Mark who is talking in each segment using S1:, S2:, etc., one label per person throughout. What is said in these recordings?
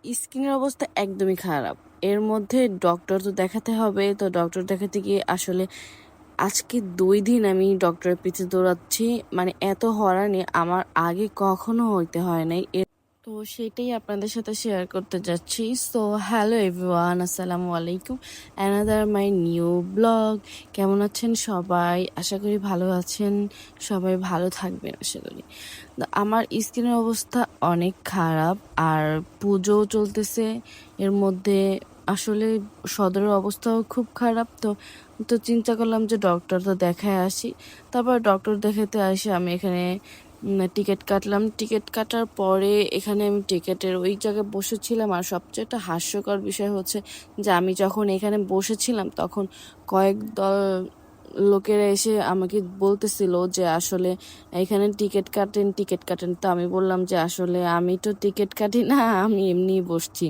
S1: স্কিনের অবস্থা একদমই খারাপ। এর মধ্যে ডক্টর তো দেখাতে হবে। তো ডক্টর দেখাতে গিয়ে আসলে আজকে ২ দিন আমি ডক্টরের পিছে দৌড়াচ্ছি। মানে এত হয়রানি আমার আগে কখনো হইতে হয় নাই। তো সেটাই আপনাদের সাথে শেয়ার করতে যাচ্ছি। সো হ্যালো এভরিওয়ান, আসসালামু আলাইকুম। Another my new blog. কেমন আছেন সবাই? আশা করি ভালো আছেন। সবাই ভালো থাকবেন আশা করি। তো আমার স্কিনের অবস্থা অনেক খারাপ আর পুজোও চলতেছে। এর মধ্যে আসলে সদরের অবস্থাও খুব খারাপ। তো তো চিন্তা করলাম যে ডক্টর তো দেখায় আসি। তারপর ডক্টর দেখাতে আসি আমি এখানে টিকিট কাটলাম। টিকিট কাটার পরে এখানে আমি টিকিটের ওই জায়গায় বসেছিলাম। আর সবচেয়ে একটা হাস্যকর বিষয় হচ্ছে যে আমি যখন এখানে বসেছিলাম তখন কয়েক দল লোকেরা এসে আমাকে বলতেছিল যে আসলে এখানে টিকিট কাটেন, টিকিট কাটেন। তো আমি বললাম যে আসলে আমি তো টিকিট কাটি না, আমি এমনিই বসছি।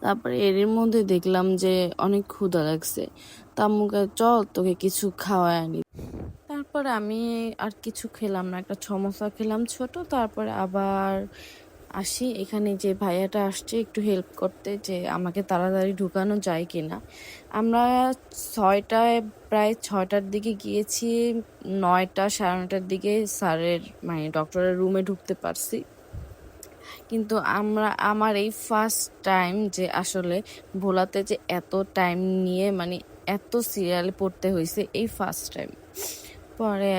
S1: তারপরে এর মধ্যে দেখলাম যে অনেক ক্ষুধা লাগছে। তা আম্মু কয়, "চল তোকে কিছু খাওয়ায় আনি।" তারপরে আমি আর কিছু খেলাম না, একটা সমোসা খেলাম ছোট। তারপরে আবার আসি, এখানে যে ভাইয়াটা আসছে একটু হেল্প করতে যে আমাকে তাড়াতাড়ি ঢুকানো যায় কিনা। আমরা ৬টায় প্রায় ৬টার দিকে গিয়েছি, ৯টা ৯:৩০ দিকে স্যারের মানে ডক্টরের রুমে ঢুকতে পারছি। কিন্তু আমার এই ফার্স্ট টাইম যে আসলে ভোলাতে যে এত টাইম নিয়ে মানে এত সিরিয়ালে পড়তে হয়েছে, এই ফার্স্ট টাইম। পরে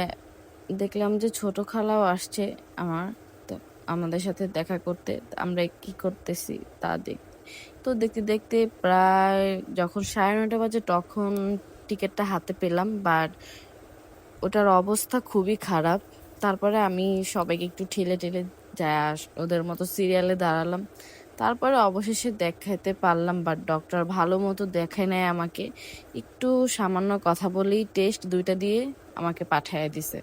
S1: দেখলাম যে ছোট খালাও আসছে আমার, তো আমাদের সাথে দেখা করতে। আমরা কি করতেছি তা তো দেখতে দেখতে প্রায় যখন ৯:৩০ বাজে তখন টিকিটটা হাতে পেলাম, বাট ওটার অবস্থা খুবই খারাপ। তারপরে আমি সবাইকে একটু ঠেলে ঠেলে ওদের মতো সিরিয়ালে দাঁড়ালাম। তারপরে অবশেষে দেখাতে পারলাম, বাট ডক্টর ভালো মতো দেখায় নেয় আমাকে। একটু সামান্য কথা বলেই টেস্ট ২টা দিয়ে আমাকে পাঠায় দিছে।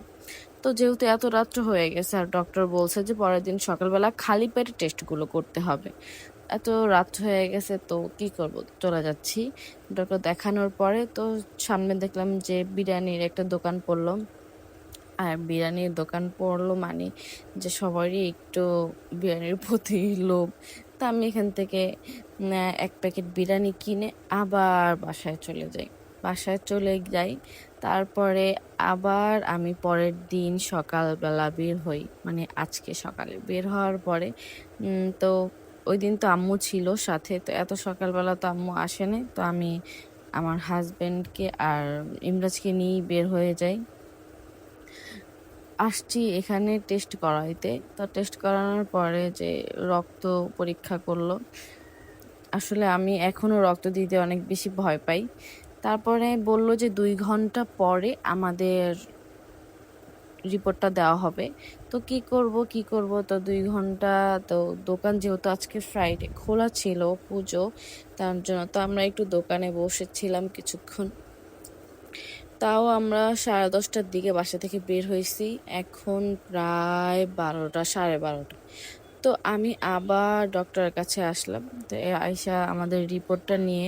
S1: তো যেহেতু এত রাত্র হয়ে গেছে আর ডক্টর বলছে যে পরের দিন সকালবেলা খালি পেটে টেস্টগুলো করতে হবে। এত রাত হয়ে গেছে তো কি করব, চলে যাচ্ছি। ডক্টর দেখানোর পরে তো সামনে দেখলাম যে বিরিয়ানির একটা দোকান পড়লো। আর বিরিয়ানির দোকান পড়লো মানে যে সবারই একটু বিরিয়ানির প্রতি লোভ। তা আমি এখান থেকে ১ প্যাকেট বিরিয়ানি কিনে আবার বাসায় চলে যাই। বাসায় চলে যাই। তারপরে আবার আমি পরের দিন সকালবেলা বের হই। মানে আজকে সকালে বের হওয়ার পরে তো ওইদিন তো আম্মু ছিল সাথে। তো এত সকালবেলা তো আম্মু আসে নাই। তো আমি আমার হাসব্যান্ডকে আর ইমরাজকে নিয়েই বের হয়ে যাই। আসছি এখানে টেস্ট করাইতে। তো টেস্ট করানোর পরে যে রক্ত পরীক্ষা করলো। আসলে আমি এখনো রক্ত দিতে অনেক বেশি ভয় পাই। তারপরে বলল যে ২ ঘন্টা পরে আমাদের রিপোর্টটা দেওয়া হবে। তো কি করব? তো ২ ঘন্টা, তো দোকান যেহেতু আজকে ফ্রাইডে খোলা ছিল, পুজো, তার জন্য তো আমরা একটু দোকানে বসেছিলাম কিছুক্ষণ। তাও আমরা ১০:৩০টার দিকে বাসা থেকে বের হইছি। এখন প্রায় ১২টা, ১২:৩০। তো আমি আবার ডক্টরের কাছে আসলাম। তো আইসা আমাদের রিপোর্টটা নিয়ে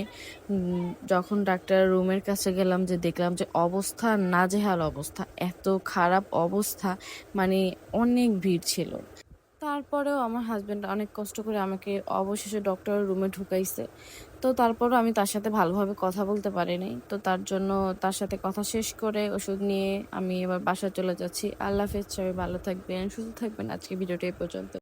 S1: যখন ডাক্তারের রুমের কাছে গেলাম যে দেখলাম যে অবস্থা নাজেহাল অবস্থা। এত খারাপ অবস্থা, মানে অনেক ভিড় ছিল। তারপরেও আমার হাসব্যান্ড অনেক কষ্ট করে আমাকে অবশেষে ডক্টরের রুমে ঢুকাইছে। তো তারপরও আমি তার সাথে ভালোভাবে কথা বলতে পারি নাই। তো তার জন্য তার সাথে কথা শেষ করে ওষুধ নিয়ে আমি এবার বাসায় চলে যাচ্ছি। আল্লাহ হাফেজ, সবাই ভালো থাকবেন, সুস্থ থাকবেন। আজকে ভিডিওটা এই পর্যন্ত।